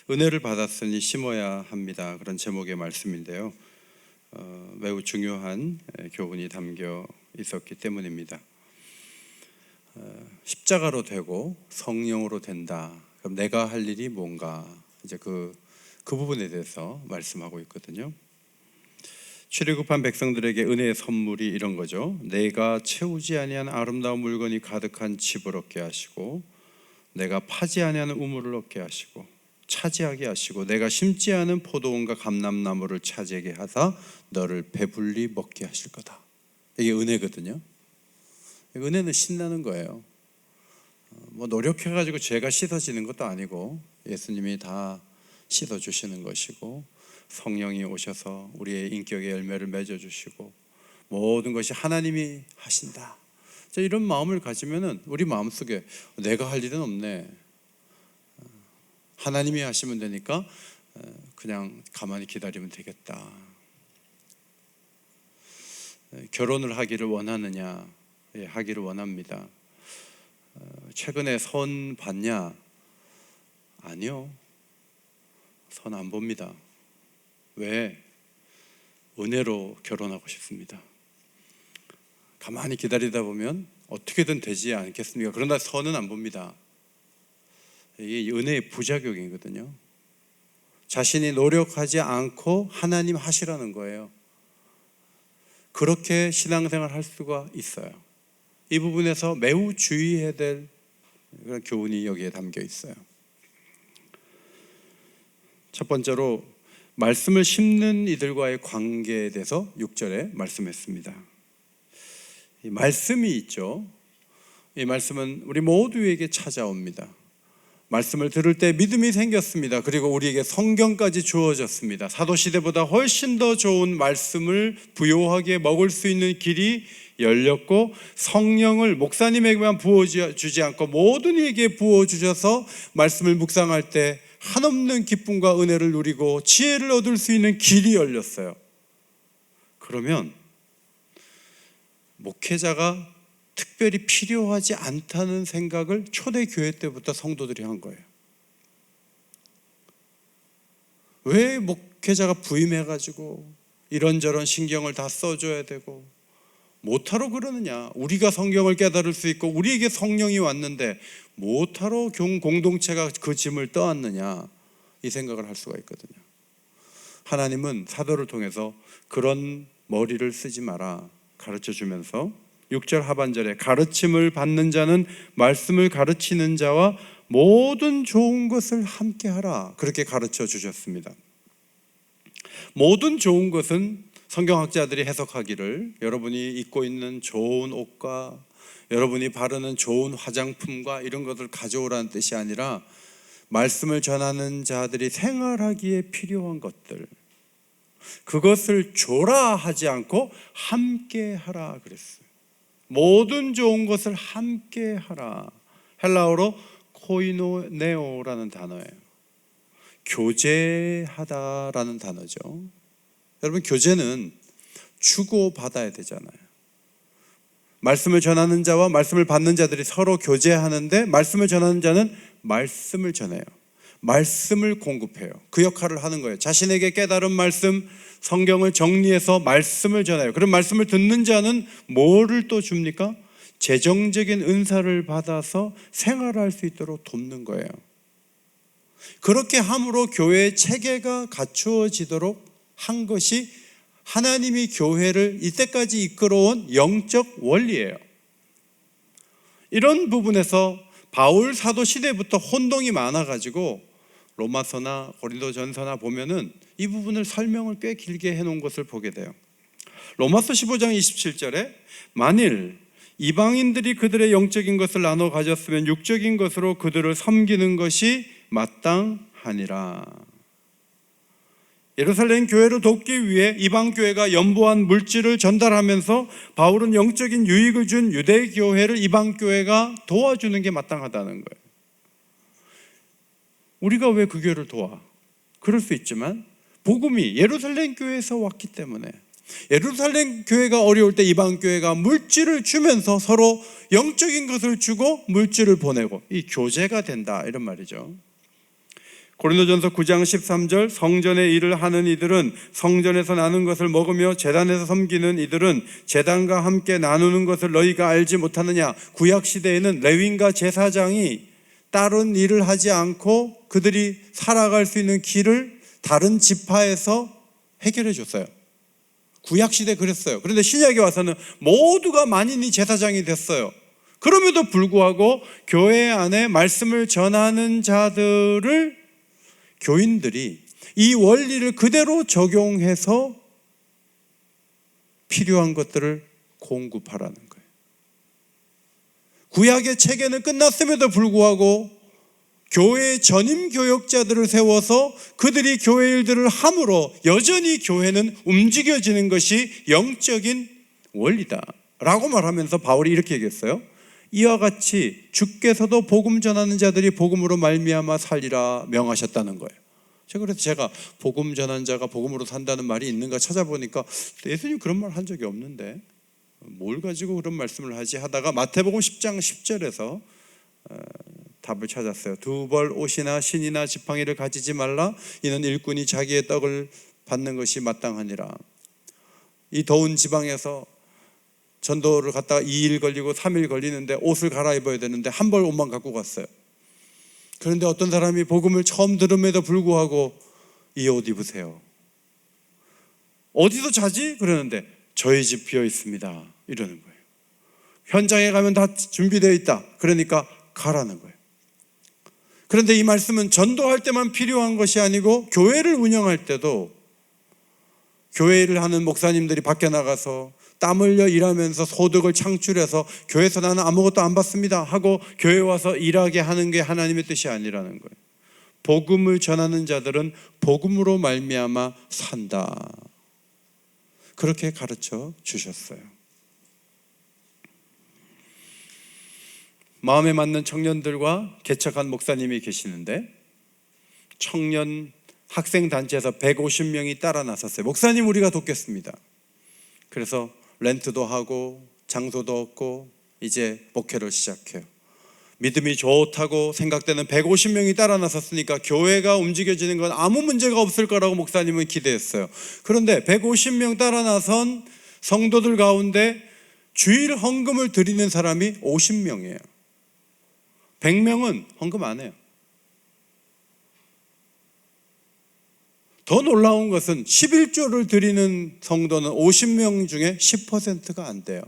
은혜를 받았으니 심어야 합니다. 그런 제목의 말씀인데요. 매우 중요한 교훈이 담겨 있었기 때문입니다. 십자가로 되고 성령으로 된다. 그럼 내가 할 일이 뭔가? 이제 그 부분에 대해서 말씀하고 있거든요. 출애굽한 백성들에게 은혜의 선물이 이런 거죠. 내가 채우지 아니한 아름다운 물건이 가득한 집을 얻게 하시고, 내가 파지 아니하는 우물을 얻게 하시고, 차지하게 하시고, 내가 심지 않은 포도원과 감람나무를 차지하게 하사 너를 배불리 먹게 하실 거다. 이게 은혜거든요. 은혜는 신나는 거예요. 뭐 노력해가지고 죄가 씻어지는 것도 아니고, 예수님이 다 씻어주시는 것이고, 성령이 오셔서 우리의 인격의 열매를 맺어주시고, 모든 것이 하나님이 하신다. 이런 마음을 가지면은 우리 마음속에 내가 할 일은 없네, 하나님이 하시면 되니까 그냥 가만히 기다리면 되겠다. 결혼을 하기를 원하느냐? 예, 하기를 원합니다. 최근에 선 봤냐? 아니요, 선 안 봅니다. 왜? 은혜로 결혼하고 싶습니다. 가만히 기다리다 보면 어떻게든 되지 않겠습니까? 그러나 선은 안 봅니다. 이게 은혜의 부작용이거든요. 자신이 노력하지 않고 하나님 하시라는 거예요. 그렇게 신앙생활 할 수가 있어요. 이 부분에서 매우 주의해야 될 그런 교훈이 여기에 담겨 있어요. 첫 번째로 말씀을 심는 이들과의 관계에 대해서 6절에 말씀했습니다. 이 말씀이 있죠. 이 말씀은 우리 모두에게 찾아옵니다. 말씀을 들을 때 믿음이 생겼습니다. 그리고 우리에게 성경까지 주어졌습니다. 사도시대보다 훨씬 더 좋은 말씀을 부요하게 먹을 수 있는 길이 열렸고, 성령을 목사님에게만 부어주지 않고 모든 이에게 부어주셔서 말씀을 묵상할 때 한없는 기쁨과 은혜를 누리고 지혜를 얻을 수 있는 길이 열렸어요. 그러면 목회자가 특별히 필요하지 않다는 생각을 초대교회 때부터 성도들이 한 거예요. 왜 목회자가 부임해가지고 이런저런 신경을 다 써줘야 되고 못하러 그러느냐? 우리가 성경을 깨달을 수 있고 우리에게 성령이 왔는데 못하러 공동체가 그 짐을 떠안느냐? 이 생각을 할 수가 있거든요. 하나님은 사도를 통해서 그런 머리를 쓰지 마라 가르쳐주면서 6절 하반절에 가르침을 받는 자는 말씀을 가르치는 자와 모든 좋은 것을 함께 하라, 그렇게 가르쳐 주셨습니다. 모든 좋은 것은 성경학자들이 해석하기를 여러분이 입고 있는 좋은 옷과 여러분이 바르는 좋은 화장품과 이런 것을 가져오라는 뜻이 아니라 말씀을 전하는 자들이 생활하기에 필요한 것들, 그것을 줘라 하지 않고 함께 하라 그랬어요. 모든 좋은 것을 함께 하라. 헬라어로 코이노네오라는 단어예요. 교제하다라는 단어죠. 여러분, 교제는 주고 받아야 되잖아요. 말씀을 전하는 자와 말씀을 받는 자들이 서로 교제하는데, 말씀을 전하는 자는 말씀을 전해요. 말씀을 공급해요. 그 역할을 하는 거예요. 자신에게 깨달은 말씀, 성경을 정리해서 말씀을 전해요. 그럼 말씀을 듣는 자는 뭐를 또 줍니까? 재정적인 은사를 받아서 생활할 수 있도록 돕는 거예요. 그렇게 함으로 교회의 체계가 갖추어지도록 한 것이 하나님이 교회를 이때까지 이끌어온 영적 원리예요. 이런 부분에서 바울 사도 시대부터 혼동이 많아가지고 로마서나 고린도전서나 보면은 이 부분을 설명을 꽤 길게 해놓은 것을 보게 돼요. 로마서 15장 27절에 만일 이방인들이 그들의 영적인 것을 나눠 가졌으면 육적인 것으로 그들을 섬기는 것이 마땅하니라. 예루살렘 교회를 돕기 위해 이방 교회가 연보한 물질을 전달하면서 바울은 영적인 유익을 준 유대 교회를 이방 교회가 도와주는 게 마땅하다는 거예요. 우리가 왜 그 교회를 도와? 그럴 수 있지만 복음이 예루살렘 교회에서 왔기 때문에, 예루살렘 교회가 어려울 때 이방 교회가 물질을 주면서 서로 영적인 것을 주고 물질을 보내고 이 교제가 된다, 이런 말이죠. 고린도전서 9장 13절 성전의 일을 하는 이들은 성전에서 나는 것을 먹으며 제단에서 섬기는 이들은 제단과 함께 나누는 것을 너희가 알지 못하느냐. 구약시대에는 레위인과 제사장이 다른 일을 하지 않고 그들이 살아갈 수 있는 길을 다른 지파에서 해결해 줬어요. 구약시대 그랬어요. 그런데 신약에 와서는 모두가 만인이 제사장이 됐어요. 그럼에도 불구하고 교회 안에 말씀을 전하는 자들을 교인들이 이 원리를 그대로 적용해서 필요한 것들을 공급하라는 거예요. 구약의 체계는 끝났음에도 불구하고 교회의 전임 교역자들을 세워서 그들이 교회 일들을 함으로 여전히 교회는 움직여지는 것이 영적인 원리다 라고 말하면서 바울이 이렇게 얘기했어요. 이와 같이 주께서도 복음 전하는 자들이 복음으로 말미암아 살리라 명하셨다는 거예요. 그래서 제가 복음 전한 자가 복음으로 산다는 말이 있는가 찾아보니까 예수님 그런 말 한 적이 없는데 뭘 가지고 그런 말씀을 하지 하다가 마태복음 10장 10절에서 답을 찾았어요. 두 벌 옷이나 신이나 지팡이를 가지지 말라. 이는 일꾼이 자기의 떡을 받는 것이 마땅하니라. 이 더운 지방에서 전도를 갔다가 2일 걸리고 3일 걸리는데 옷을 갈아입어야 되는데 한 벌 옷만 갖고 갔어요. 그런데 어떤 사람이 복음을 처음 들음에도 불구하고 이 옷 입으세요. 어디서 자지? 그러는데 저희 집 비어 있습니다. 이러는 거예요. 현장에 가면 다 준비되어 있다. 그러니까 가라는 거예요. 그런데 이 말씀은 전도할 때만 필요한 것이 아니고 교회를 운영할 때도 교회를 하는 목사님들이 밖에 나가서 땀 흘려 일하면서 소득을 창출해서 교회에서 나는 아무것도 안 받습니다 하고 교회 와서 일하게 하는 게 하나님의 뜻이 아니라는 거예요. 복음을 전하는 자들은 복음으로 말미암아 산다. 그렇게 가르쳐 주셨어요. 마음에 맞는 청년들과 개척한 목사님이 계시는데 청년 학생단체에서 150명이 따라 나섰어요. 목사님 우리가 돕겠습니다. 그래서 렌트도 하고 장소도 얻고 이제 목회를 시작해요. 믿음이 좋다고 생각되는 150명이 따라 나섰으니까 교회가 움직여지는 건 아무 문제가 없을 거라고 목사님은 기대했어요. 그런데 150명 따라 나선 성도들 가운데 주일 헌금을 드리는 사람이 50명이에요. 100명은 헌금 안 해요. 더 놀라운 것은 11조를 드리는 성도는 50명 중에 10%가 안 돼요.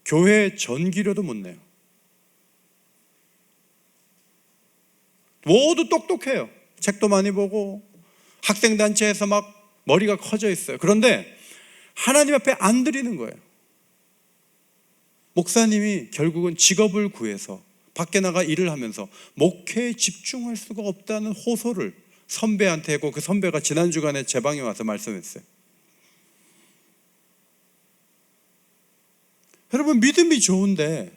교회 전기료도 못 내요. 모두 똑똑해요. 책도 많이 보고 학생단체에서 막 머리가 커져 있어요. 그런데 하나님 앞에 안 드리는 거예요. 목사님이 결국은 직업을 구해서 밖에 나가 일을 하면서 목회에 집중할 수가 없다는 호소를 선배한테 했고 그 선배가 지난 주간에 제 방에 와서 말씀했어요. 여러분 믿음이 좋은데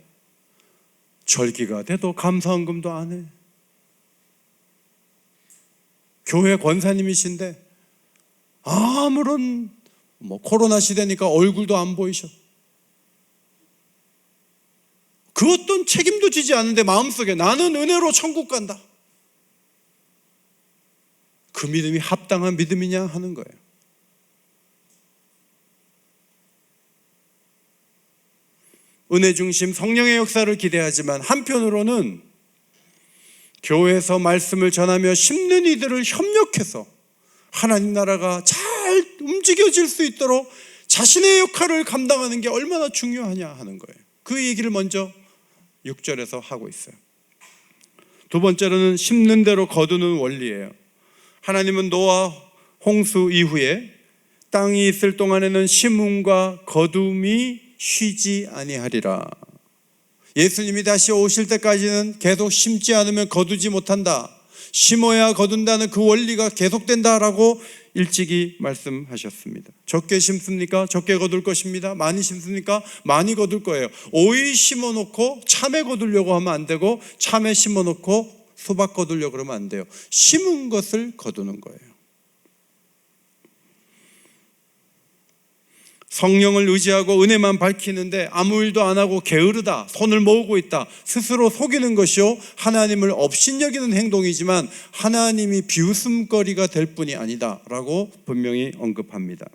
절기가 돼도 감사헌금도 안 해. 교회 권사님이신데 아무런 코로나 시대니까 얼굴도 안 보이셔. 그 어떤 책임도 지지 않는데 마음속에 나는 은혜로 천국 간다. 그 믿음이 합당한 믿음이냐 하는 거예요. 은혜 중심 성령의 역사를 기대하지만 한편으로는 교회에서 말씀을 전하며 심는 이들을 협력해서 하나님 나라가 잘 움직여질 수 있도록 자신의 역할을 감당하는 게 얼마나 중요하냐 하는 거예요. 그 얘기를 먼저 6절에서 하고 있어요. 두 번째로는 심는 대로 거두는 원리예요. 하나님은 노아 홍수 이후에 땅이 있을 동안에는 심음과 거둠이 쉬지 아니하리라. 예수님이 다시 오실 때까지는 계속 심지 않으면 거두지 못한다. 심어야 거둔다는 그 원리가 계속된다라고 일찍이 말씀하셨습니다. 적게 심습니까? 적게 거둘 것입니다. 많이 심습니까? 많이 거둘 거예요. 오이 심어놓고 참외 거두려고 하면 안 되고 참외 심어놓고 수박 거두려고 그러면 안 돼요. 심은 것을 거두는 거예요. 성령을 의지하고 은혜만 밝히는데 아무 일도 안 하고 게으르다, 손을 모으고 있다, 스스로 속이는 것이요 하나님을 업신여기는 행동이지만 하나님이 비웃음거리가 될 뿐이 아니다 라고 분명히 언급합니다.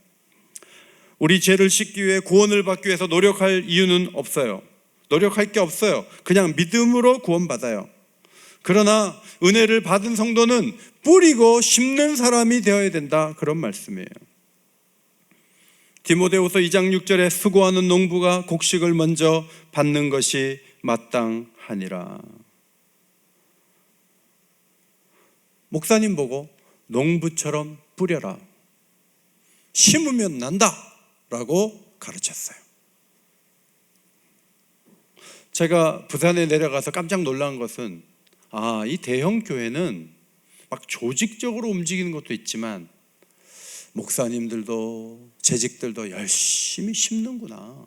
우리 죄를 씻기 위해 구원을 받기 위해서 노력할 이유는 없어요. 노력할 게 없어요. 그냥 믿음으로 구원받아요. 그러나 은혜를 받은 성도는 뿌리고 심는 사람이 되어야 된다, 그런 말씀이에요. 디모데후서 2장 6절에 수고하는 농부가 곡식을 먼저 받는 것이 마땅하니라. 목사님 보고 농부처럼 뿌려라, 심으면 난다 라고 가르쳤어요. 제가 부산에 내려가서 깜짝 놀란 것은 이 대형 교회는 막 조직적으로 움직이는 것도 있지만 목사님들도 재직들도 열심히 심는구나.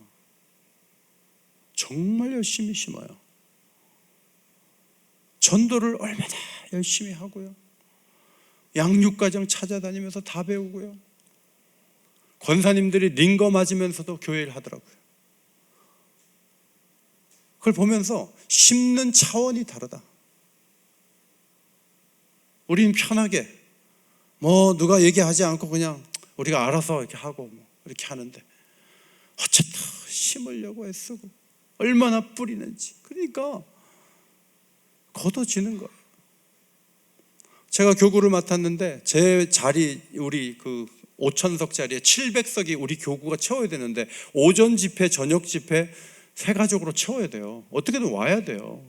정말 열심히 심어요. 전도를 얼마나 열심히 하고요. 양육과정 찾아다니면서 다 배우고요. 권사님들이 링거 맞으면서도 교회를 하더라고요. 그걸 보면서 심는 차원이 다르다. 우리는 편하게 누가 얘기하지 않고 그냥 우리가 알아서 이렇게 하고 이렇게 하는데 어쨌든 심으려고 애쓰고 얼마나 뿌리는지, 그러니까 걷어지는 거예요. 제가 교구를 맡았는데 제 자리, 우리 그 5,000석 자리에 700석이 우리 교구가 채워야 되는데 오전 집회, 저녁 집회 세 가족으로 채워야 돼요. 어떻게든 와야 돼요.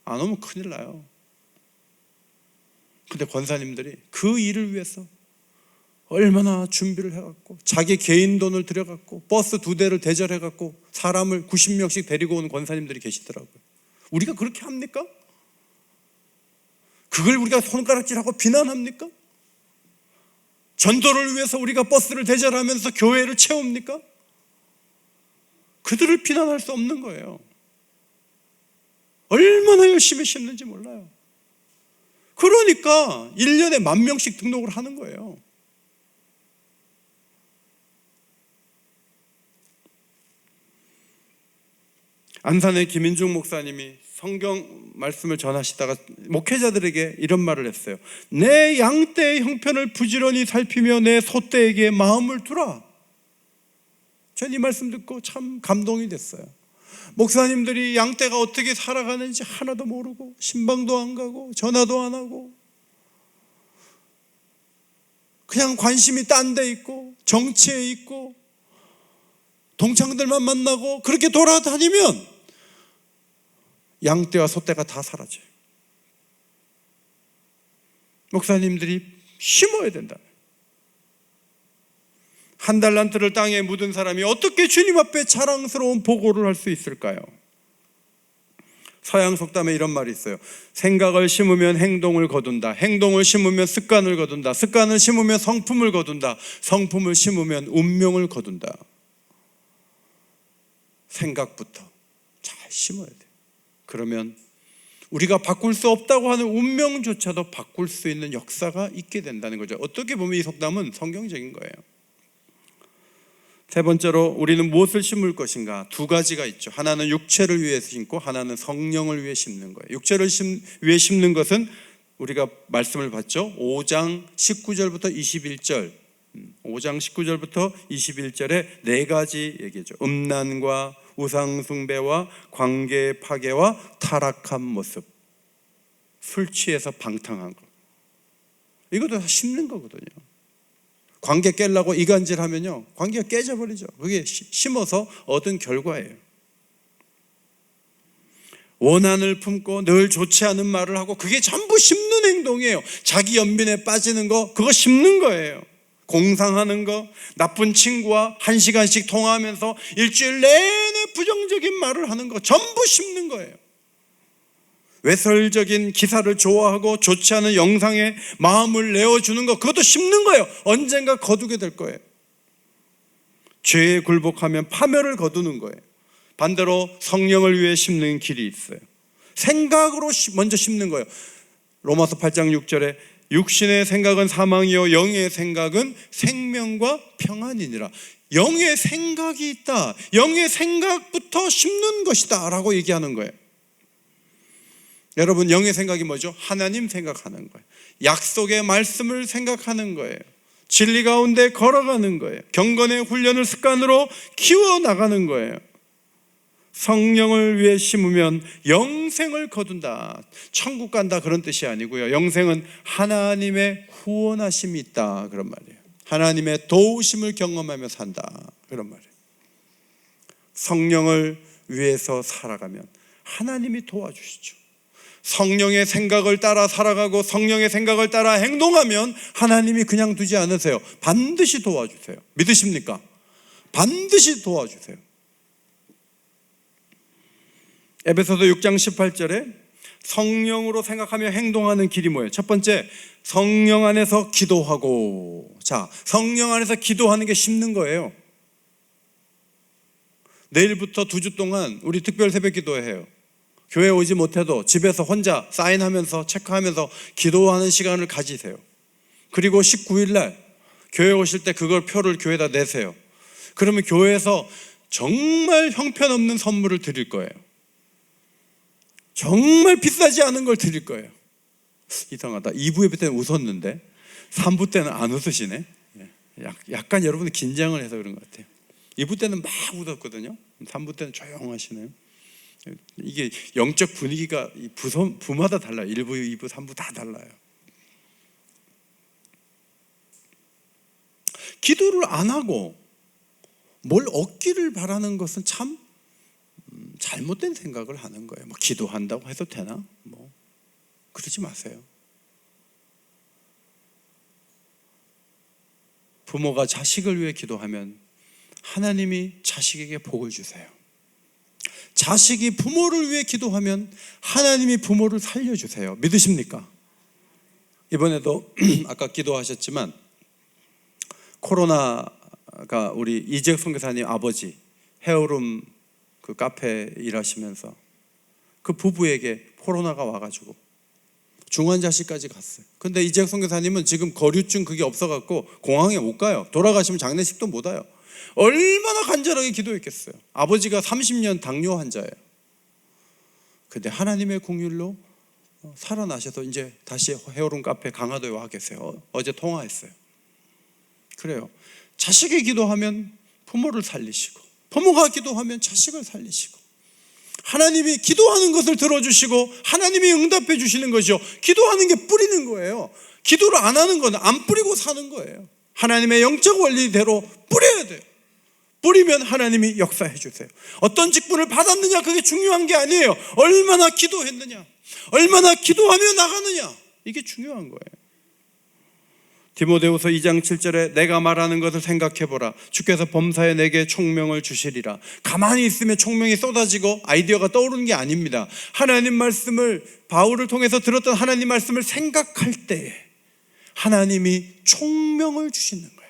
안 오면 큰일 나요. 근데 권사님들이 그 일을 위해서 얼마나 준비를 해갖고 자기 개인 돈을 들여갖고 버스 2대를 대절해갖고 사람을 90명씩 데리고 오는 권사님들이 계시더라고요. 우리가 그렇게 합니까? 그걸 우리가 손가락질하고 비난합니까? 전도를 위해서 우리가 버스를 대절하면서 교회를 채웁니까? 그들을 비난할 수 없는 거예요. 얼마나 열심히 심는지 몰라요. 그러니까 1년에 10,000명씩 등록을 하는 거예요. 안산의 김인중 목사님이 성경 말씀을 전하시다가 목회자들에게 이런 말을 했어요. 내 양떼의 형편을 부지런히 살피며 내 소떼에게 마음을 두라. 전 이 말씀 듣고 참 감동이 됐어요. 목사님들이 양떼가 어떻게 살아가는지 하나도 모르고 신방도 안 가고 전화도 안 하고 그냥 관심이 딴 데 있고 정치에 있고 동창들만 만나고 그렇게 돌아다니면 양떼와 소떼가 다 사라져요. 목사님들이 심어야 된다. 한 달란트를 땅에 묻은 사람이 어떻게 주님 앞에 자랑스러운 보고를 할 수 있을까요? 서양 속담에 이런 말이 있어요. 생각을 심으면 행동을 거둔다. 행동을 심으면 습관을 거둔다. 습관을 심으면 성품을 거둔다. 성품을 심으면 운명을 거둔다. 생각부터 잘 심어야 돼요. 그러면 우리가 바꿀 수 없다고 하는 운명조차도 바꿀 수 있는 역사가 있게 된다는 거죠. 어떻게 보면 이 속담은 성경적인 거예요. 세 번째로 우리는 무엇을 심을 것인가? 두 가지가 있죠. 하나는 육체를 위해 심고 하나는 성령을 위해 심는 거예요. 육체를 위해 심는 것은 우리가 말씀을 봤죠. 5장 19절부터 21절 5장 19절부터 21절에 네 가지 얘기죠. 음란과 우상숭배와 관계 파괴와 타락한 모습, 술 취해서 방탕한 거, 이것도 다 심는 거거든요. 관계 깨려고 이간질하면요 관계가 깨져버리죠. 그게 심어서 얻은 결과예요. 원한을 품고 늘 좋지 않은 말을 하고 그게 전부 심는 행동이에요. 자기 연민에 빠지는 거, 그거 심는 거예요. 공상하는 거, 나쁜 친구와 1시간씩 통화하면서 일주일 내내 부정적인 말을 하는 거 전부 심는 거예요. 외설적인 기사를 좋아하고 좋지 않은 영상에 마음을 내어주는 거, 그것도 심는 거예요. 언젠가 거두게 될 거예요. 죄에 굴복하면 파멸을 거두는 거예요. 반대로 성령을 위해 심는 길이 있어요. 생각으로 먼저 심는 거예요. 로마서 8장 6절에 육신의 생각은 사망이요 영의 생각은 생명과 평안이니라. 영의 생각이 있다. 영의 생각부터 심는 것이다 라고 얘기하는 거예요. 여러분, 영의 생각이 뭐죠? 하나님 생각하는 거예요. 약속의 말씀을 생각하는 거예요. 진리 가운데 걸어가는 거예요. 경건의 훈련을 습관으로 키워나가는 거예요. 성령을 위해 심으면 영생을 거둔다. 천국 간다 그런 뜻이 아니고요. 영생은 하나님의 후원하심이 있다 그런 말이에요. 하나님의 도우심을 경험하며 산다 그런 말이에요. 성령을 위해서 살아가면 하나님이 도와주시죠. 성령의 생각을 따라 살아가고 성령의 생각을 따라 행동하면 하나님이 그냥 두지 않으세요. 반드시 도와주세요. 믿으십니까? 반드시 도와주세요. 에베소서 6장 18절에 성령으로 생각하며 행동하는 길이 뭐예요? 첫 번째, 성령 안에서 기도하고. 자, 성령 안에서 기도하는 게 쉽는 거예요. 내일부터 2주 동안 우리 특별 새벽 기도해요. 교회 오지 못해도 집에서 혼자 사인하면서 체크하면서 기도하는 시간을 가지세요. 그리고 19일 날 교회 오실 때 그걸 표를 교회에다 내세요. 그러면 교회에서 정말 형편없는 선물을 드릴 거예요. 정말 비싸지 않은 걸 드릴 거예요. 이상하다. 2부 예배 때는 웃었는데 3부 때는 안 웃으시네. 약간 여러분이 긴장을 해서 그런 것 같아요. 2부 때는 막 웃었거든요. 3부 때는 조용하시네요. 이게 영적 분위기가 부마다 달라요. 1부, 2부, 3부 다 달라요. 기도를 안 하고 뭘 얻기를 바라는 것은 참 잘못된 생각을 하는 거예요. 뭐 기도한다고 해도 되나? 뭐 그러지 마세요. 부모가 자식을 위해 기도하면 하나님이 자식에게 복을 주세요. 자식이 부모를 위해 기도하면 하나님이 부모를 살려주세요. 믿으십니까? 이번에도 아까 기도하셨지만 코로나가 우리 이재혁 선교사님 아버지 헤어룸 그 카페 일하시면서 그 부부에게 코로나가 와가지고 중환자실까지 갔어요. 근데 이재혁 선교사님은 지금 거류증 그게 없어갖고 공항에 못 가요. 돌아가시면 장례식도 못 와요. 얼마나 간절하게 기도했겠어요. 아버지가 30년 당뇨 환자예요. 근데 하나님의 긍휼로 살아나셔서 이제 다시 헤어룸 카페 강화도에 와 계세요. 어제 통화했어요. 그래요. 자식이 기도하면 부모를 살리시고 부모가 기도하면 자식을 살리시고 하나님이 기도하는 것을 들어주시고 하나님이 응답해 주시는 것이요. 기도하는 게 뿌리는 거예요. 기도를 안 하는 건 안 뿌리고 사는 거예요. 하나님의 영적 원리대로 뿌려야 돼요. 뿌리면 하나님이 역사해 주세요. 어떤 직분을 받았느냐 그게 중요한 게 아니에요. 얼마나 기도했느냐, 얼마나 기도하며 나가느냐, 이게 중요한 거예요. 디모데후서 2장 7절에 내가 말하는 것을 생각해보라. 주께서 범사에 내게 총명을 주시리라. 가만히 있으면 총명이 쏟아지고 아이디어가 떠오르는 게 아닙니다. 하나님 말씀을 바울을 통해서 들었던 하나님 말씀을 생각할 때에 하나님이 총명을 주시는 거예요.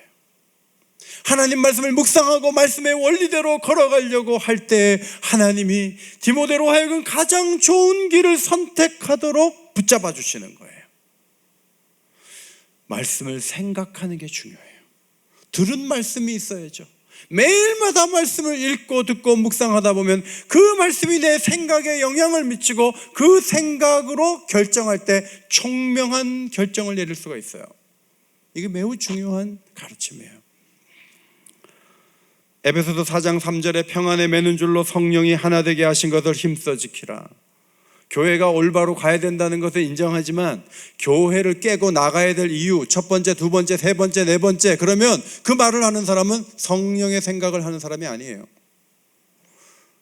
하나님 말씀을 묵상하고 말씀의 원리대로 걸어가려고 할 때 하나님이 디모데로 하여금 가장 좋은 길을 선택하도록 붙잡아 주시는 거예요. 말씀을 생각하는 게 중요해요. 들은 말씀이 있어야죠. 매일마다 말씀을 읽고 듣고 묵상하다 보면 그 말씀이 내 생각에 영향을 미치고 그 생각으로 결정할 때 총명한 결정을 내릴 수가 있어요. 이게 매우 중요한 가르침이에요. 에베소서 4장 3절에 평안에 매는 줄로 성령이 하나 되게 하신 것을 힘써 지키라. 교회가 올바로 가야 된다는 것을 인정하지만 교회를 깨고 나가야 될 이유, 첫 번째, 두 번째, 세 번째, 네 번째, 그러면 그 말을 하는 사람은 성령의 생각을 하는 사람이 아니에요.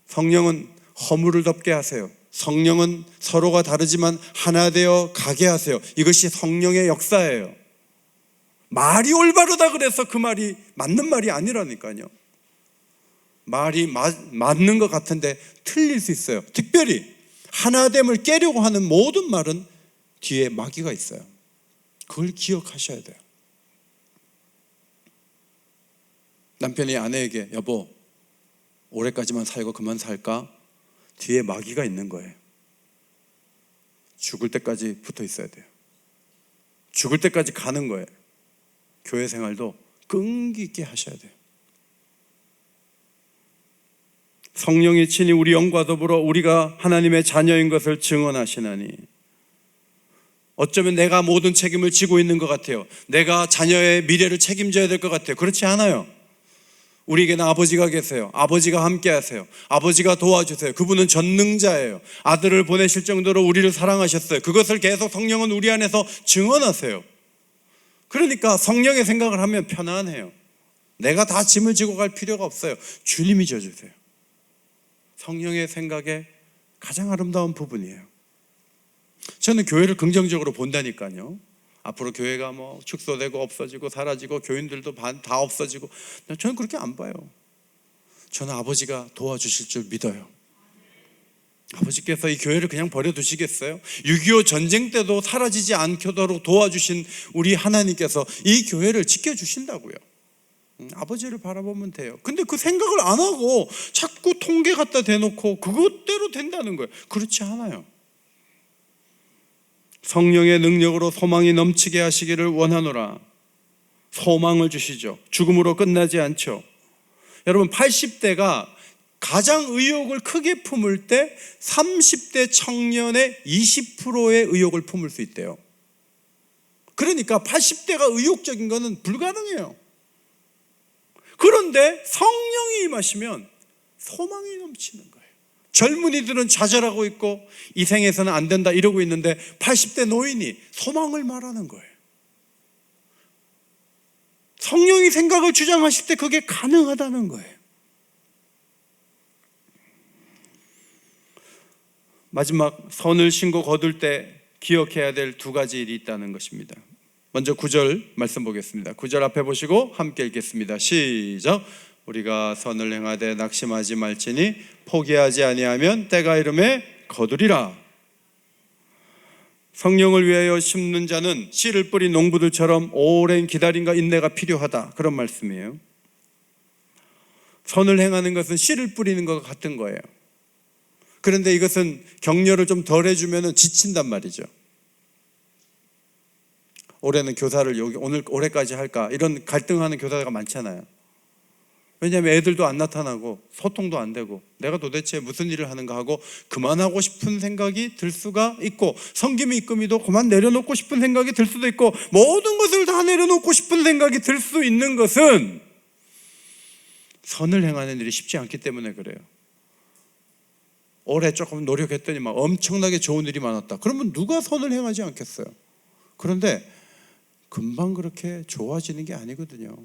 성령은 허물을 덮게 하세요. 성령은 서로가 다르지만 하나 되어 가게 하세요. 이것이 성령의 역사예요. 말이 올바르다 그래서 그 말이 맞는 말이 아니라니까요. 말이 맞는 것 같은데 틀릴 수 있어요. 특별히 하나됨을 깨려고 하는 모든 말은 뒤에 마귀가 있어요. 그걸 기억하셔야 돼요. 남편이 아내에게 여보 올해까지만 살고 그만 살까? 뒤에 마귀가 있는 거예요. 죽을 때까지 붙어 있어야 돼요. 죽을 때까지 가는 거예요. 교회 생활도 끈기 있게 하셔야 돼요. 성령이 친히 우리 영과 더불어 우리가 하나님의 자녀인 것을 증언하시나니, 어쩌면 내가 모든 책임을 지고 있는 것 같아요. 내가 자녀의 미래를 책임져야 될 것 같아요. 그렇지 않아요. 우리에게는 아버지가 계세요. 아버지가 함께 하세요. 아버지가 도와주세요. 그분은 전능자예요. 아들을 보내실 정도로 우리를 사랑하셨어요. 그것을 계속 성령은 우리 안에서 증언하세요. 그러니까 성령의 생각을 하면 편안해요. 내가 다 짐을 지고 갈 필요가 없어요. 주님이 져주세요. 성령의 생각의 가장 아름다운 부분이에요. 저는 교회를 긍정적으로 본다니까요. 앞으로 교회가 뭐 축소되고 없어지고 사라지고 교인들도 다 없어지고, 저는 그렇게 안 봐요. 저는 아버지가 도와주실 줄 믿어요. 아버지께서 이 교회를 그냥 버려두시겠어요? 6.25 전쟁 때도 사라지지 않도록 도와주신 우리 하나님께서 이 교회를 지켜주신다고요. 아버지를 바라보면 돼요. 근데 그 생각을 안 하고 자꾸 통계 갖다 대놓고 그것대로 된다는 거예요. 그렇지 않아요. 성령의 능력으로 소망이 넘치게 하시기를 원하노라. 소망을 주시죠. 죽음으로 끝나지 않죠. 여러분, 80대가 가장 의욕을 크게 품을 때 30대 청년의 20%의 의욕을 품을 수 있대요. 그러니까 80대가 의욕적인 것은 불가능해요. 그런데 성령이 임하시면 소망이 넘치는 거예요. 젊은이들은 좌절하고 있고 이 생에서는 안 된다 이러고 있는데 80대 노인이 소망을 말하는 거예요. 성령이 생각을 주장하실 때 그게 가능하다는 거예요. 마지막, 선을 신고 거둘 때 기억해야 될 두 가지 일이 있다는 것입니다. 먼저 9절 말씀 보겠습니다. 9절 앞에 보시고 함께 읽겠습니다. 시작. 우리가 선을 행하되 낙심하지 말지니 포기하지 아니하면 때가 이름에 거두리라. 성령을 위하여 심는 자는 씨를 뿌린 농부들처럼 오랜 기다림과 인내가 필요하다, 그런 말씀이에요. 선을 행하는 것은 씨를 뿌리는 것과 같은 거예요. 그런데 이것은 격려를 좀 덜 해주면 지친단 말이죠. 올해는 교사를 올해까지 할까, 이런 갈등하는 교사가 많잖아요. 왜냐하면 애들도 안 나타나고 소통도 안 되고 내가 도대체 무슨 일을 하는가 하고 그만하고 싶은 생각이 들 수가 있고, 섬김이 이끔이도 그만 내려놓고 싶은 생각이 들 수도 있고, 모든 것을 다 내려놓고 싶은 생각이 들 수 있는 것은 선을 행하는 일이 쉽지 않기 때문에 그래요. 올해 조금 노력했더니 막 엄청나게 좋은 일이 많았다. 그러면 누가 선을 행하지 않겠어요? 그런데 금방 그렇게 좋아지는 게 아니거든요.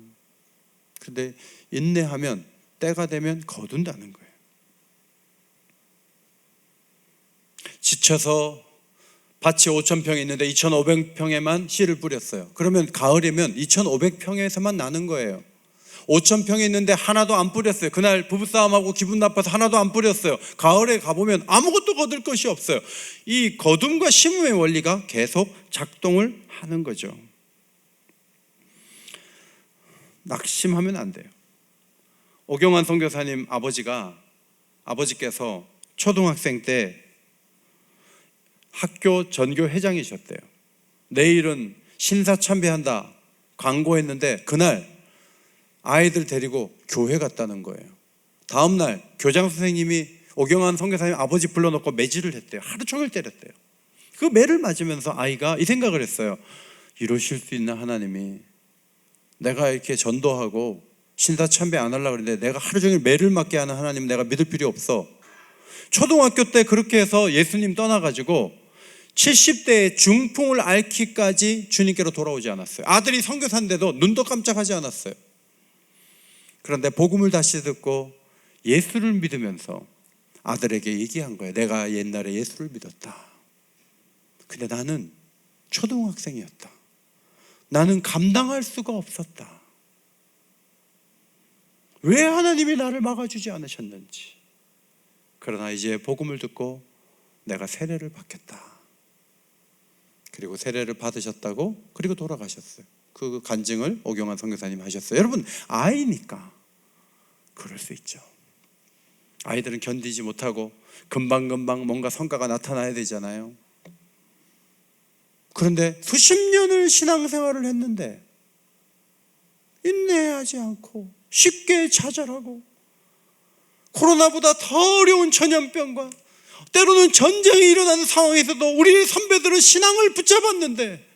그런데 인내하면 때가 되면 거둔다는 거예요. 지쳐서 밭이 5,000평이 있는데 2,500평에만 씨를 뿌렸어요. 그러면 가을이면 2,500평에서만 나는 거예요. 5,000평이 있는데 하나도 안 뿌렸어요. 그날 부부싸움하고 기분 나빠서 하나도 안 뿌렸어요. 가을에 가보면 아무것도 거둘 것이 없어요. 이 거둠과 심음의 원리가 계속 작동을 하는 거죠. 낙심하면 안 돼요. 오경환 선교사님 아버지께서 초등학생 때 학교 전교 회장이셨대요. 내일은 신사참배한다 광고했는데 그날 아이들 데리고 교회 갔다는 거예요. 다음날 교장 선생님이 오경환 선교사님 아버지 불러놓고 매질을 했대요. 하루 종일 때렸대요. 그 매를 맞으면서 아이가 이 생각을 했어요. 이러실 수 있나 하나님이, 내가 이렇게 전도하고 신사참배 안 하려고 그러는데 내가 하루 종일 매를 맞게 하는 하나님 내가 믿을 필요 없어. 초등학교 때 그렇게 해서 예수님 떠나가지고 70대의 중풍을 앓기까지 주님께로 돌아오지 않았어요. 아들이 선교사인데도 눈도 깜짝하지 않았어요. 그런데 복음을 다시 듣고 예수를 믿으면서 아들에게 얘기한 거예요. 내가 옛날에 예수를 믿었다. 근데 나는 초등학생이었다. 나는 감당할 수가 없었다. 왜 하나님이 나를 막아주지 않으셨는지. 그러나 이제 복음을 듣고 내가 세례를 받겠다. 그리고 세례를 받으셨다고, 그리고 돌아가셨어요. 그 간증을 오경환 선교사님 하셨어요. 여러분, 아이니까 그럴 수 있죠. 아이들은 견디지 못하고 금방금방 뭔가 성과가 나타나야 되잖아요. 그런데 수십 년을 신앙생활을 했는데 인내하지 않고 쉽게 좌절하고 코로나보다 더 어려운 전염병과 때로는 전쟁이 일어나는 상황에서도 우리 선배들은 신앙을 붙잡았는데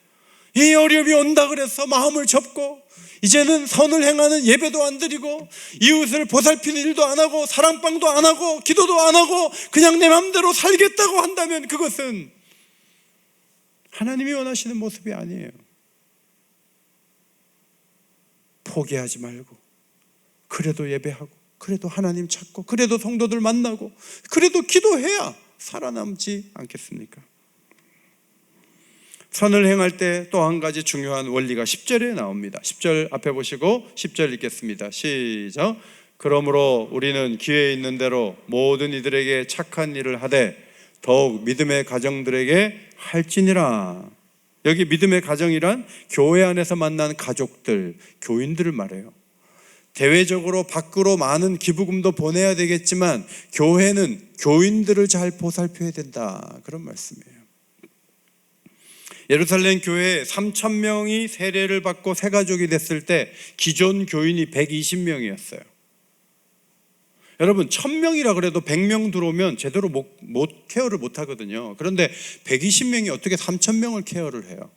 이 어려움이 온다 그래서 마음을 접고 이제는 선을 행하는 예배도 안 드리고 이웃을 보살피는 일도 안 하고 사랑방도 안 하고 기도도 안 하고 그냥 내 맘대로 살겠다고 한다면 그것은 하나님이 원하시는 모습이 아니에요. 포기하지 말고 그래도 예배하고 그래도 하나님 찾고 그래도 성도들 만나고 그래도 기도해야 살아남지 않겠습니까? 선을 행할 때 또 한 가지 중요한 원리가 10절에 나옵니다. 10절 앞에 보시고 10절 읽겠습니다. 시작. 그러므로 우리는 기회 있는 대로 모든 이들에게 착한 일을 하되 더욱 믿음의 가정들에게 할지니라. 여기 믿음의 가정이란 교회 안에서 만난 가족들, 교인들을 말해요. 대외적으로 밖으로 많은 기부금도 보내야 되겠지만 교회는 교인들을 잘 보살펴야 된다, 그런 말씀이에요. 예루살렘 교회에 3,000명이 세례를 받고 새가족이 됐을 때 기존 교인이 120명이었어요. 여러분 1,000명이라 그래도 100명 들어오면 제대로 케어를 못 하거든요. 그런데 120명이 어떻게 3,000명을 케어를 해요?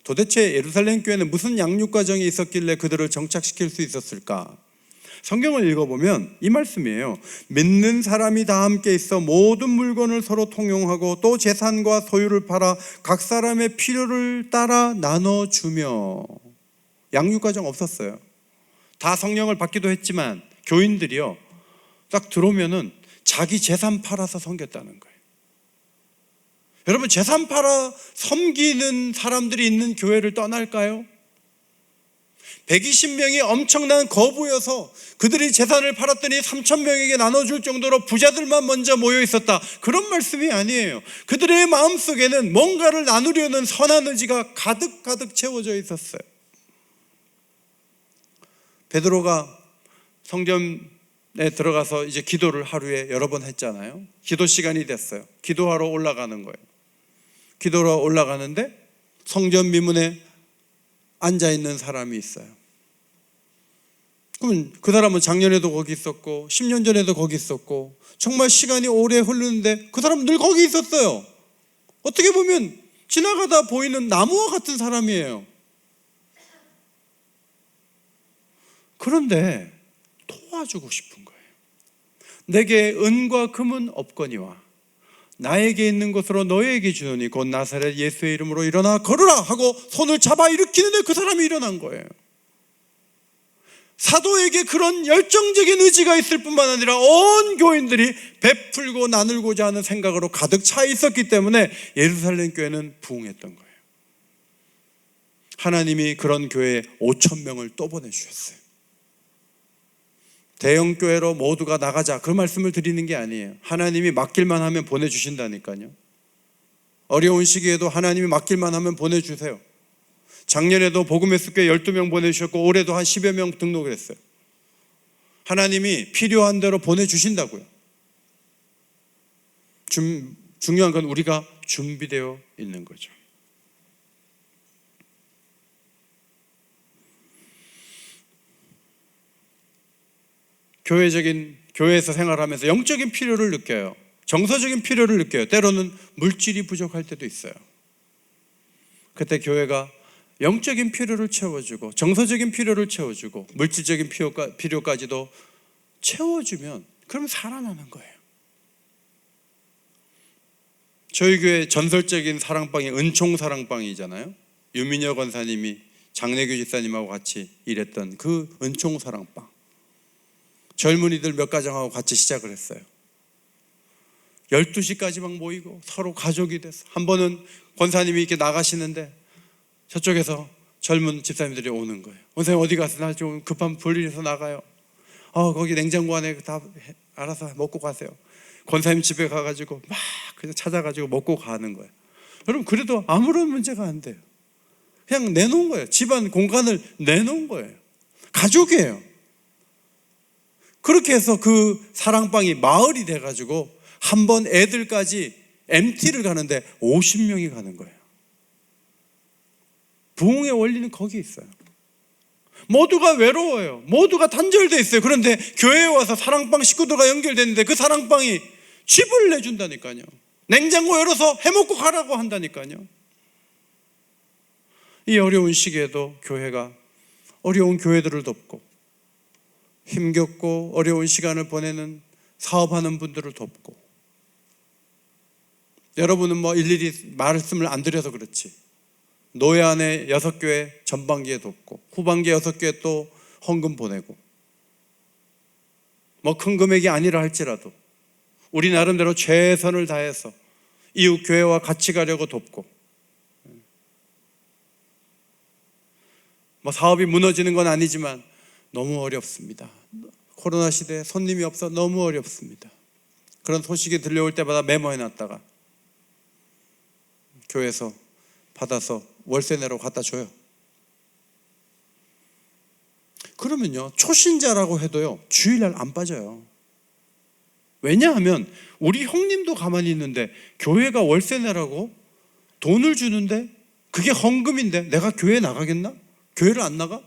도대체 예루살렘 교회는 무슨 양육 과정이 있었길래 그들을 정착시킬 수 있었을까? 성경을 읽어보면 이 말씀이에요. 믿는 사람이 다 함께 있어 모든 물건을 서로 통용하고 또 재산과 소유를 팔아 각 사람의 필요를 따라 나눠주며. 양육과정 없었어요. 다 성령을 받기도 했지만 교인들이요 딱 들어오면은 자기 재산 팔아서 섬겼다는 거예요. 여러분 재산 팔아 섬기는 사람들이 있는 교회를 떠날까요? 120명이 엄청난 거부여서 그들이 재산을 팔았더니 3,000명에게 나눠줄 정도로 부자들만 먼저 모여 있었다, 그런 말씀이 아니에요. 그들의 마음속에는 뭔가를 나누려는 선한 의지가 가득가득 채워져 있었어요. 베드로가 성전에 들어가서 이제 기도를 하루에 여러 번 했잖아요. 기도 시간이 됐어요. 기도하러 올라가는 거예요. 기도하러 올라가는데 성전 미문에 앉아있는 사람이 있어요. 그럼 그 사람은 작년에도 거기 있었고 10년 전에도 거기 있었고 정말 시간이 오래 흐르는데 그 사람은 늘 거기 있었어요. 어떻게 보면 지나가다 보이는 나무와 같은 사람이에요. 그런데 도와주고 싶은 거예요. 내게 은과 금은 없거니와 나에게 있는 것으로 너에게 주노니 곧 나사렛 예수의 이름으로 일어나 걸으라 하고 손을 잡아 일으키는데 그 사람이 일어난 거예요. 사도에게 그런 열정적인 의지가 있을 뿐만 아니라 온 교인들이 베풀고 나누고자 하는 생각으로 가득 차 있었기 때문에 예루살렘 교회는 부흥했던 거예요. 하나님이 그런 교회에 5,000명을 또 보내주셨어요. 대형 교회로 모두가 나가자, 그 말씀을 드리는 게 아니에요. 하나님이 맡길만 하면 보내주신다니까요. 어려운 시기에도 하나님이 맡길만 하면 보내주세요. 작년에도 복음의 숲교회 12명 보내주셨고 올해도 한 10여 명 등록을 했어요. 하나님이 필요한 대로 보내주신다고요. 중요한 건 우리가 준비되어 있는 거죠. 교회에서 생활하면서 영적인 필요를 느껴요. 정서적인 필요를 느껴요. 때로는 물질이 부족할 때도 있어요. 그때 교회가 영적인 필요를 채워주고 정서적인 필요를 채워주고 물질적인 필요까지도 채워주면 그러면 살아나는 거예요. 저희 교회 전설적인 사랑방이 은총 사랑방이잖아요. 유민여 권사님이 장래교 집사님하고 같이 일했던 그 은총 사랑방. 젊은이들 몇 가정하고 같이 시작을 했어요. 12시까지 막 모이고 서로 가족이 돼서 한 번은 권사님이 이렇게 나가시는데 저쪽에서 젊은 집사님들이 오는 거예요. 원사님 어디 가서 나 좀 급한 볼일 있어서 나가요. 거기 냉장고 안에 다 알아서 먹고 가세요. 권사님 집에 가가지고 막 그냥 찾아가지고 먹고 가는 거예요. 여러분 그래도 아무런 문제가 안 돼요. 그냥 내놓은 거예요. 집안 공간을 내놓은 거예요. 가족이에요. 그렇게 해서 그 사랑방이 마을이 돼가지고 한 번 애들까지 MT를 가는데 50명이 가는 거예요. 부흥의 원리는 거기에 있어요. 모두가 외로워요. 모두가 단절되어 있어요. 그런데 교회에 와서 사랑방 식구들과 연결됐는데 그 사랑방이 집을 내준다니까요. 냉장고 열어서 해먹고 가라고 한다니까요. 이 어려운 시기에도 교회가 어려운 교회들을 돕고 힘겹고 어려운 시간을 보내는 사업하는 분들을 돕고, 여러분은 일일이 말씀을 안 드려서 그렇지 노예 안에 6교회 전반기에 돕고 후반기에 6교회 또 헌금 보내고, 큰 금액이 아니라 할지라도 우리 나름대로 최선을 다해서 이웃 교회와 같이 가려고 돕고, 사업이 무너지는 건 아니지만 너무 어렵습니다. 코로나 시대에 손님이 없어 너무 어렵습니다. 그런 소식이 들려올 때마다 메모해놨다가 교회에서 받아서 월세 내러 갖다 줘요. 그러면요, 초신자라고 해도요 주일날 안 빠져요. 왜냐하면 우리 형님도 가만히 있는데 교회가 월세 내라고 돈을 주는데 그게 헌금인데 내가 교회 나가겠나? 교회를 안 나가?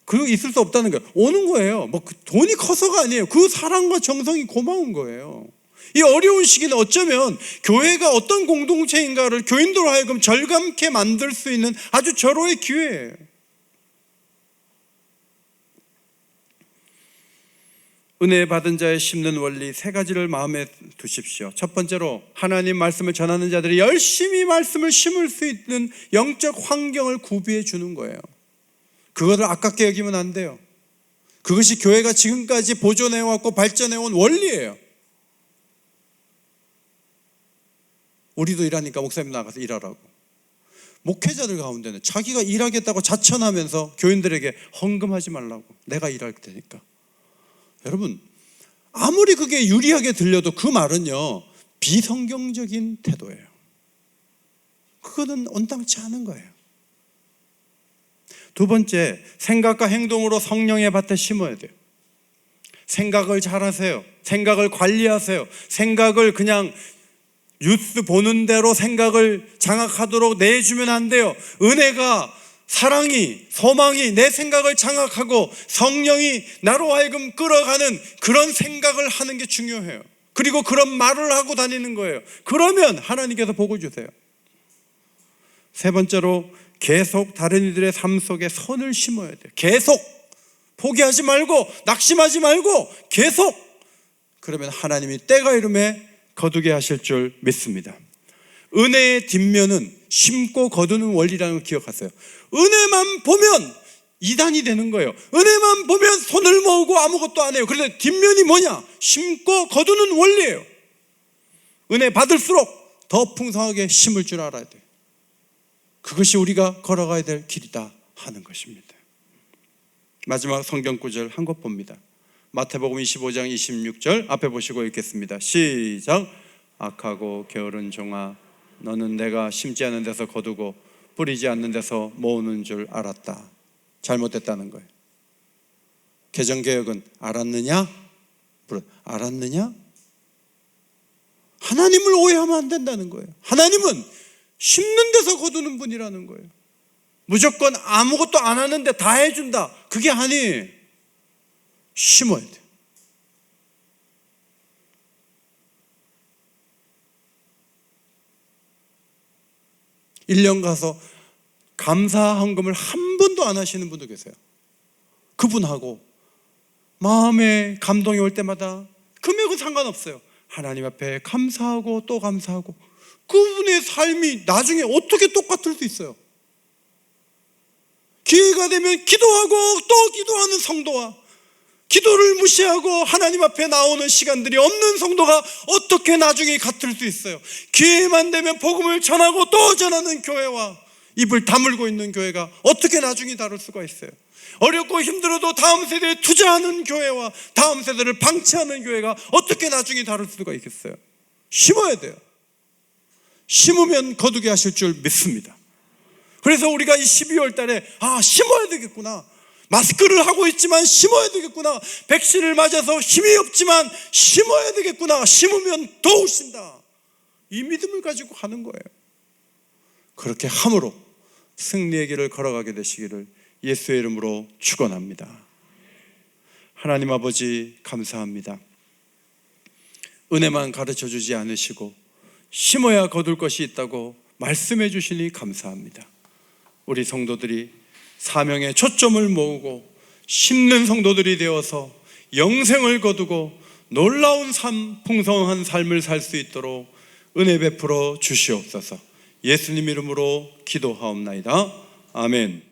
그거 있을 수 없다는 거예요. 오는 거예요. 돈이 커서가 아니에요. 그 사랑과 정성이 고마운 거예요. 이 어려운 시기는 어쩌면 교회가 어떤 공동체인가를 교인들로 하여금 절감케 만들 수 있는 아주 절호의 기회예요. 은혜 받은 자의 심는 원리 3가지를 마음에 두십시오. 첫 번째로, 하나님 말씀을 전하는 자들이 열심히 말씀을 심을 수 있는 영적 환경을 구비해 주는 거예요. 그것을 아깝게 여기면 안 돼요. 그것이 교회가 지금까지 보존해왔고 발전해온 원리예요. 우리도 일하니까 목사님 나가서 일하라고. 목회자들 가운데는 자기가 일하겠다고 자천하면서 교인들에게 헌금하지 말라고, 내가 일할 테니까. 여러분, 아무리 그게 유리하게 들려도 그 말은요 비성경적인 태도예요. 그거는 온당치 않은 거예요. 두 번째, 생각과 행동으로 성령의 밭에 심어야 돼요. 생각을 잘하세요. 생각을 관리하세요. 생각을 그냥 뉴스 보는 대로 생각을 장악하도록 내주면 안 돼요. 은혜가, 사랑이, 소망이 내 생각을 장악하고 성령이 나로 하여금 끌어가는 그런 생각을 하는 게 중요해요. 그리고 그런 말을 하고 다니는 거예요. 그러면 하나님께서 복을 주세요. 세 번째로, 계속 다른 이들의 삶 속에 선을 심어야 돼요. 계속 포기하지 말고 낙심하지 말고 계속. 그러면 하나님이 때가 이름에 거두게 하실 줄 믿습니다. 은혜의 뒷면은 심고 거두는 원리라는 걸 기억하세요. 은혜만 보면 이단이 되는 거예요. 은혜만 보면 손을 모으고 아무것도 안 해요. 그런데 뒷면이 뭐냐? 심고 거두는 원리예요. 은혜 받을수록 더 풍성하게 심을 줄 알아야 돼요. 그것이 우리가 걸어가야 될 길이다 하는 것입니다. 마지막 성경 구절 한 것 봅니다. 마태복음 25장 26절 앞에 보시고 읽겠습니다. 시작. 악하고 게으른 종아, 너는 내가 심지 않은 데서 거두고 뿌리지 않는 데서 모으는 줄 알았다. 잘못됐다는 거예요. 개정개혁은 알았느냐? 알았느냐? 하나님을 오해하면 안 된다는 거예요. 하나님은 심는 데서 거두는 분이라는 거예요. 무조건 아무것도 안 하는데 다 해준다, 그게 아니에요. 심어야 돼요. (1년) 가서 감사 헌금을 한 번도 안 하시는 분도 계세요. 그분하고 마음에 감동이 올 때마다 금액은 상관없어요. 하나님 앞에 감사하고 또 감사하고. 그분의 삶이 나중에 어떻게 똑같을 수 있어요? 기회가 되면 기도하고 또 기도하는 성도와 기도를 무시하고 하나님 앞에 나오는 시간들이 없는 성도가 어떻게 나중에 같을 수 있어요? 기회만 되면 복음을 전하고 또 전하는 교회와 입을 다물고 있는 교회가 어떻게 나중에 다를 수가 있어요? 어렵고 힘들어도 다음 세대에 투자하는 교회와 다음 세대를 방치하는 교회가 어떻게 나중에 다를 수가 있겠어요? 심어야 돼요. 심으면 거두게 하실 줄 믿습니다. 그래서 우리가 이 12월 달에 심어야 되겠구나, 마스크를 하고 있지만 심어야 되겠구나, 백신을 맞아서 힘이 없지만 심어야 되겠구나, 심으면 더우신다, 이 믿음을 가지고 가는 거예요. 그렇게 함으로 승리의 길을 걸어가게 되시기를 예수의 이름으로 축원합니다. 하나님 아버지 감사합니다. 은혜만 가르쳐 주지 않으시고 심어야 거둘 것이 있다고 말씀해 주시니 감사합니다. 우리 성도들이 사명에 초점을 모으고 심는 성도들이 되어서 영생을 거두고 놀라운 삶, 풍성한 삶을 살 수 있도록 은혜 베풀어 주시옵소서. 예수님 이름으로 기도하옵나이다. 아멘.